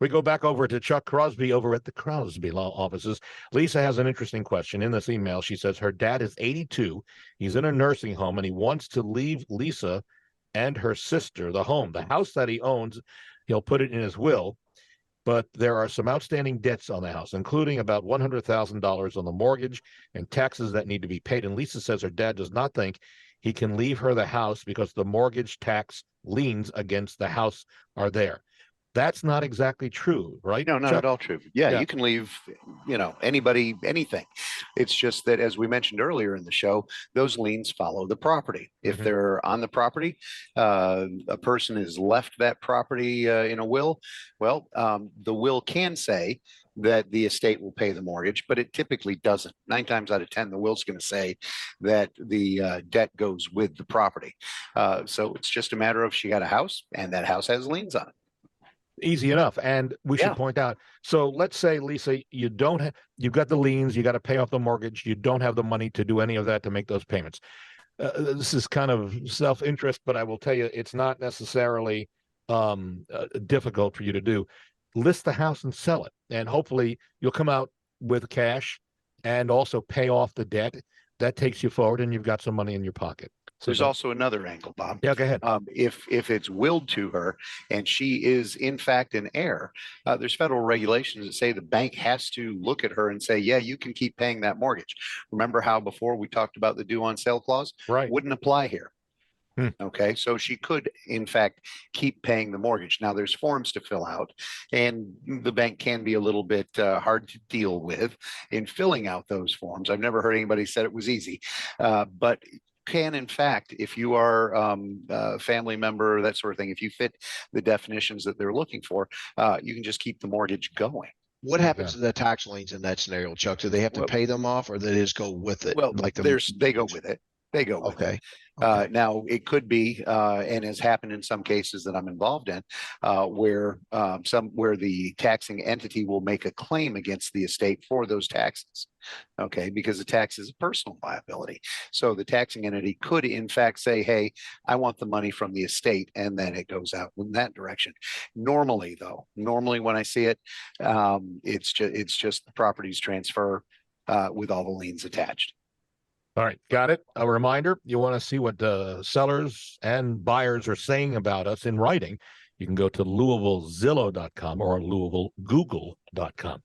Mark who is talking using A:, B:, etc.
A: We go back over to Chuck Crosby over at the Crosby Law Offices. Lisa has an interesting question. In this email, she says her dad is 82. He's in a nursing home, and he wants to leave Lisa and her sister the home. The house that he owns, he'll put it in his will, but there are some outstanding debts on the house, including about $100,000 on the mortgage and taxes that need to be paid. And Lisa says her dad does not think he can leave her the house because the mortgage tax liens against the house are there. That's not exactly true, right,
B: No, not
A: Chuck?
B: at all true. Yeah,
A: Yeah.
B: you can leave, anybody, anything. It's just that, as we mentioned earlier in the show, those liens follow the property. If
A: Mhm.
B: they're on the property, a person has left that property in a will. Well, the will can say that the estate will pay the mortgage, but it typically doesn't. 9 times out of 10, the will's going to say that the debt goes with the property. So it's just a matter of she got a house and that house has liens on it.
A: Easy enough. And we should
B: Yeah.
A: point out, so let's say, Lisa, you don't have, you've got the liens, you got to pay off the mortgage, you don't have the money to do any of that to make those payments. This is kind of self-interest, but I will tell you, it's not necessarily difficult for you to do. List the house and sell it, and hopefully you'll come out with cash and also pay off the debt. That takes you forward, and you've got some money in your pocket. So
B: There's also another angle, Bob.
A: yeah, go ahead.
B: If it's willed to her and she is in fact an heir, there's federal regulations that say the bank has to look at her and say, yeah, you can keep paying that mortgage. Remember how before we talked about the due on sale clause?
A: Right.
B: Wouldn't apply here.
A: Hmm.
B: Okay, so she could, in fact, keep paying the mortgage. Now, there's forms to fill out, and the bank can be a little bit hard to deal with in filling out those forms. I've never heard anybody said it was easy, but can, in fact, if you are a family member, that sort of thing, if you fit the definitions that they're looking for, you can just keep the mortgage going.
C: What happens
A: Yeah.
C: to the tax liens in that scenario, Chuck? Do they have to pay them off, or they just go with it?
B: Well,
C: Like
B: they go with it. They go with it.
C: Okay. Okay.
B: Now, it could be, and has happened in some cases that I'm involved in, where the taxing entity will make a claim against the estate for those taxes. Okay, because the tax is a personal liability. So the taxing entity could, in fact, say, "Hey, I want the money from the estate," and then it goes out in that direction. Normally, though, when I see it, it's just the properties transfer with all the liens attached.
A: All right, got it. A reminder, you want to see what sellers and buyers are saying about us in writing, you can go to LouisvilleZillow.com or LouisvilleGoogle.com.